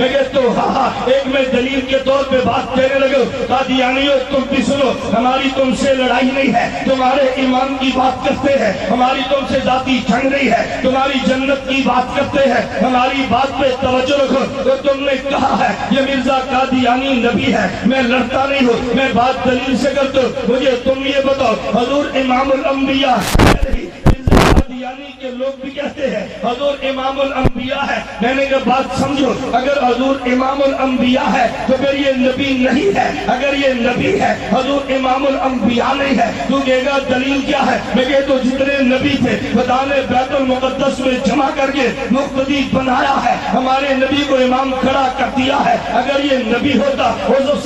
میں کہتا ہوں ہاں ایک میں دلیل کے طور پہ بات کہنے لگا، قادیانیوں تم بھی سنو، ہماری تم سے لڑائی نہیں ہے، تمہارے ایمان کی بات کرتے ہیں، ہماری تم سے ذاتی جنگ نہیں ہے، تمہاری جنت کی بات کرتے ہیں، ہماری بات پہ توجہ رکھو۔ تو تم نے کہا ہے یہ مرزا قادیانی نبی ہے، میں لڑتا نہیں ہوں، میں بات دلیل سے کرتا ہوں، مجھے تم یہ بتاؤ حضور امام الانبیاء کے لوگ بھی کہتے ہیں حضور امام الانبیاء ہے، میں نے کہا بات سمجھو، اگر حضور امام الانبیاء ہے تو پھر یہ نبی نہیں ہے، اگر یہ نبی ہے حضور امام الانبیاء نہیں ہے، تو کہے گا دلیل کیا ہے؟ میں کہتا تو جتنے نبی تھے خدا نے بیت المقدس میں جمع کر کے مقتدی بنایا ہے، ہمارے نبی کو امام کھڑا کر دیا ہے، اگر یہ نبی ہوتا اس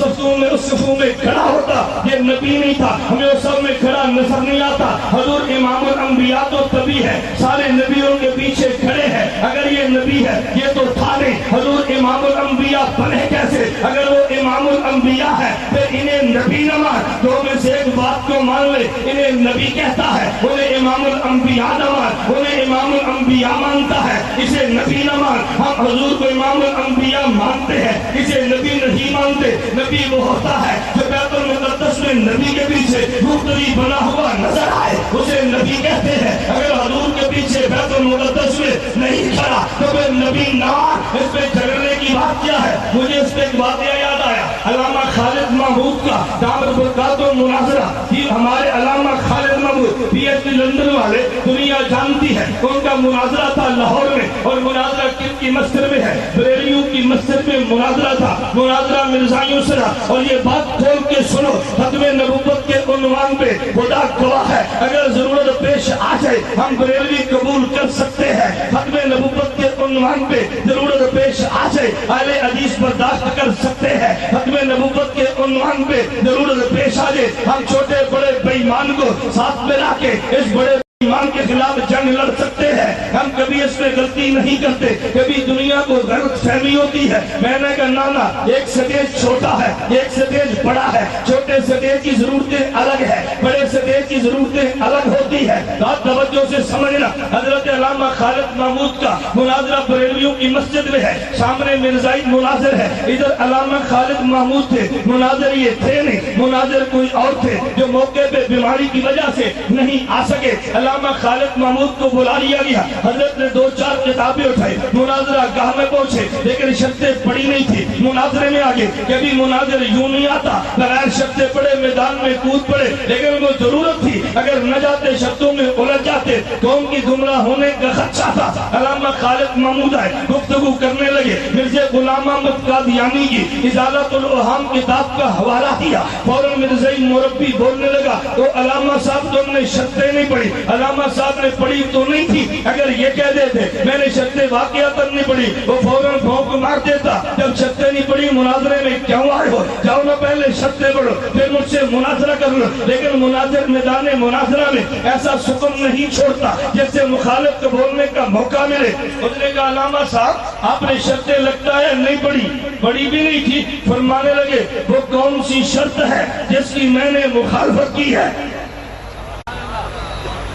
صفوں میں کھڑا ہوتا، یہ نبی نہیں تھا، ہمیں اس سب میں کھڑا نظر نہیں آتا۔ حضور امام الانبیاء تو تبھی ہے، سارے نبیوں کے پیچھے کھڑے ہیں، اگر یہ نبی ہے یہ تو تھا نہیں، حضور امام الانبیاء بنے کیسے؟ اگر وہ امام الانبیاء ہے پھر انہیں نبی نہ مان، دو میں سے ایک بات کو مان لے، انہیں نبی کہتا ہے، انہیں امام الانبیاء نہ مان، انہیں امام الانبیاء مانتا ہے، اسے نبی نہ مان۔ ہم حضور کو امام الانبیاء مانتے ہیں، اسے نبی نہیں مانتے۔ نبی وہ ہوتا ہے جو بیت المقدس میں نبی کے پیچھے مقتدی بنا ہوا نظر آئے، اسے نبی کہتے ہیں۔ اگر حضور کے پیچھے بیت المقدس میں نہیں کھڑا تو پھر نبی نہ۔ اس پہ جھگڑنے کی بات کیا ہے؟ مجھے اس پہ ایک واقعہ یاد آیا، علامہ خالد محمود کا دامت برکات و مناظرہ، یہ ہمارے علامہ Khalid Mahmood P H D London والے دنیا جانتی ہے، ان کا مناظرہ تھا لاہور میں، اور مناظرہ کن کی مسجد میں ہے؟ بریلیوں کی مسجد میں مناظرہ تھا، مناظرہ مرزائیوں سے رہا۔ اور یہ بات کھول کے سنو، ختم نبوت کے عنوان پہ خدا گواہ ہے، اگر ضرورت پیش آ جائے ہم بریلوی قبول کر سکتے ہیں، ختم نبوت کے عنوان پہ ضرورت پیش آ جائے اہل حدیث برداشت کر سکتے ہیں، ختم نبوت کے عنوان پہ ضرورت پیش آ جائے ہم چھوٹے بڑے بے ایمان کو ساتھ میں لا کے اس بڑے ایمان کے خلاف جنگ لڑ سکتے ہیں۔ ہم کبھی اس میں غلطی نہیں کرتے، کبھی دنیا کو غلط فہمی ہوتی ہے۔ میں نے کہا نانا ایک سٹیج چھوٹا ہے، ایک سٹیج بڑا ہے، چھوٹے سٹیج کی ضرورتیں الگ ہے، بڑے سٹیج کی ضرورتیں الگ ہوتی ہے۔ بات توجہ سے سمجھنا، حضرت علامہ خالد محمود کا مناظرہ بریلویوں کی مسجد میں ہے، سامنے مرزائی مناظر ہے، ادھر علامہ خالد محمود تھے، مناظر یہ تھے نہیں، مناظر کوئی اور تھے جو موقع پہ بیماری کی وجہ سے نہیں آ سکے۔ علامہ خالد محمود کو بلا لیا گیا، حضرت نے 2-4 کتابیں اٹھائی، مناظرہ گاہ میں پہنچے لیکن شرطیں پڑی نہیں تھی، مناظرے میں آگے کبھی مناظر یوں نہیں آتا، بغیر شرطیں پڑے میدان میں کود پڑے، لیکن ان کو ضرورت تھی، اگر نہ جاتے شرطوں میں الجھ جاتے قوم کی گمراہ ہونے کا خدشہ تھا۔ علامہ خالد محمود آئے، گفتگو کرنے لگے، مرزا غلام احمد قادیانی کی ازالۃ الاوہام کتاب کا حوالہ دیا، فوراً مرزائی مربی بولنے لگا تو علامہ صاحب تم نے شرطیں نہیں پڑھی۔ علامہ صاحب نے پڑھی تو نہیں تھی، اگر یہ کہہ دیتے میں نے شرطیں واقعاتاً نہیں پڑھی وہ فوراً بھونک مار دیتا، جب شرطیں نہیں پڑھی مناظرے میں کیوں آئے ہو؟ جاؤ نہ پہلے شرطیں پڑھو پھر مجھ سے مناظرہ کر لو۔ لیکن مناظر میدان مناظرہ میں ایسا سکون نہیں چھوڑتا جس سے مخالف کو بولنے کا موقع ملے۔ اس نے کہا علامہ صاحب آپ نے شرطیں لگتا ہے نہیں پڑھی، پڑھی بھی نہیں تھی۔ فرمانے لگے وہ کون سی شرط ہے جس کی میں نے مخالفت کی ہے؟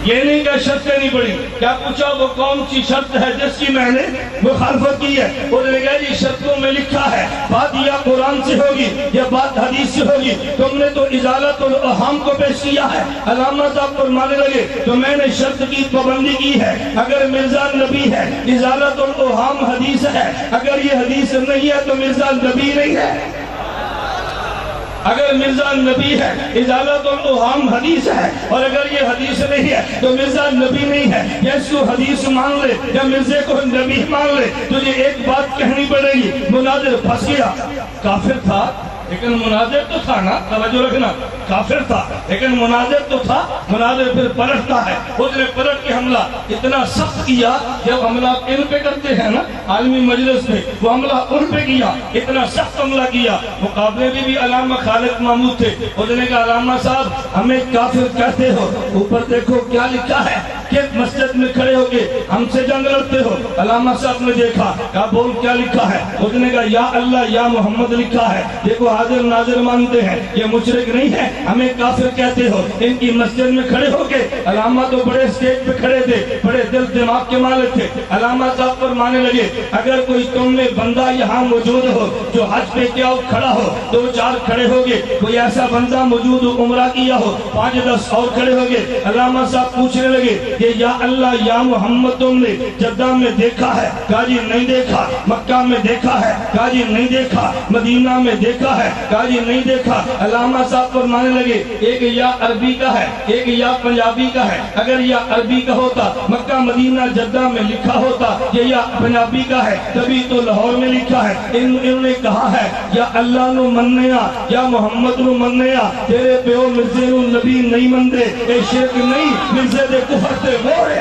یہ نہیں کہ شرطیں نہیں پڑھی، کیا پوچھا وہ کون سی شرط ہے جس کی میں نے مخالفت کی ہے؟ انہوں نے کہا یہ شرطوں میں لکھا ہے، بات یا قرآن سے ہوگی یا بات حدیث سے ہوگی، تم نے تو ازالۃ الاوہام کو پیش کیا ہے۔ علامہ صاحب فرمانے لگے تو میں نے شرط کی پابندی کی ہے، اگر مرزا نبی ہے ازالۃ الاوہام حدیث ہے، اگر یہ حدیث نہیں ہے تو مرزا نبی نہیں ہے۔ اگر مرزا نبی ہے ازالۃ الاوہام حدیث ہے، اور اگر یہ حدیث نہیں ہے تو مرزا نبی نہیں ہے، یا اس کو حدیث مان لے یا مرزے کو نبی مان لے، تجھے ایک بات کہنی پڑے گی، مناظر پھنس گیا، کافر تھا لیکن مناظر تو تھا نا، توجہ رکھنا، کافر تھا لیکن مناظر تو تھا، مناظر پھر پلٹتا ہے، اس نے پلٹ کے حملہ اتنا سخت کیا، جب حملہ ان پہ کرتے ہیں نا عالمی مجلس میں، وہ حملہ ان پہ کیا، اتنا سخت حملہ کیا، مقابلے میں بھی علامہ خالد محمود تھے، اس نے کہا علامہ صاحب ہمیں کافر کہتے ہو، اوپر دیکھو کیا لکھا ہے، کہ مسجد میں کھڑے ہو کے ہم سے جنگ لڑتے ہو؟ علامہ صاحب نے دیکھا، کہا بول کیا لکھا ہے؟ اس نے کہا یا اللہ یا محمد لکھا ہے۔ دیکھو حاضر ناظر مانتے ہیں یہ مشرک نہیں ہے، ہمیں کافر کہتے ہو۔ ان کی مسجد میں کھڑے ہو کے، علامہ تو بڑے اسٹیج پہ کھڑے تھے، بڑے دل دماغ کے مالک تھے، علامہ صاحب فرمانے لگے اگر کوئی تم میں بندہ یہاں موجود ہو جو حج پہ کیا کھڑا ہو، 2-4 کھڑے ہوگے، کوئی ایسا بندہ موجود ہو عمرہ کیا ہو، 5-10 اور کھڑے ہوگے۔ علامہ صاحب پوچھنے لگے کہ یا اللہ یا محمد تم نے جدہ میں دیکھا ہے؟ کہا جی نہیں دیکھا۔ مکہ میں دیکھا ہے؟ کہا جی نہیں دیکھا۔ مدینہ میں دیکھا ہے؟ کہا جی نہیں دیکھا۔ علامہ صاحب فرمانے لگے ایک یا عربی کا ہے ایک یا پنجابی کا ہے، اگر یا عربی کا ہوتا مکہ مدینہ جدہ میں لکھا ہوتا، یہ یا پنجابی کا ہے تبھی تو لاہور میں لکھا ہے۔ انہوں نے کہا ہے یا اللہ نو منیا یا محمد نو منیا، تیرے پیو مرزے نو نبی نہیں مندے، اے شرک نہیں مرزے دے کفر تے موڑے۔